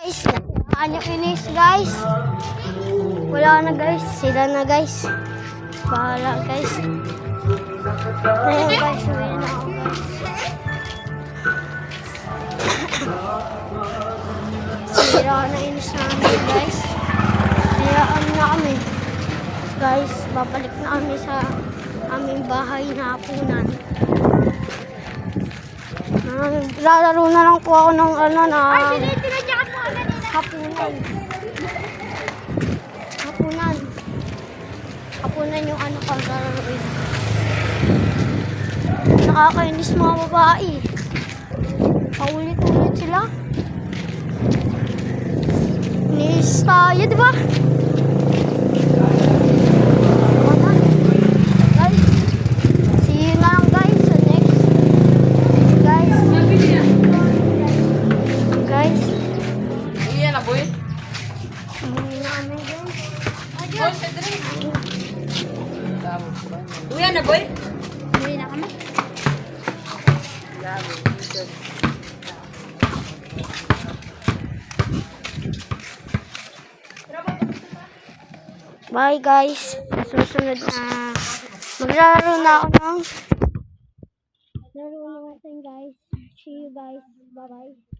Guys, nasiraan yung inis guys. Wala na guys. Sila na guys. Bahala guys. Ngayon guys, uwi na ako guys. Sira na inis namin guys. Hayaan na kami. Guys, babalik na kami sa aming bahay na hapunan. Lalaro na lang po ako ng ano na hapunan. Hapunan yung ano ko lalaroin. Nakakainis mga babae. Paulit-ulit sila. Inis tayo, diba? Uyan na, boy? Uwi na kami. Bye guys. Susunod na maglalaro na ako ng laro na natin guys. See you guys. Bye bye.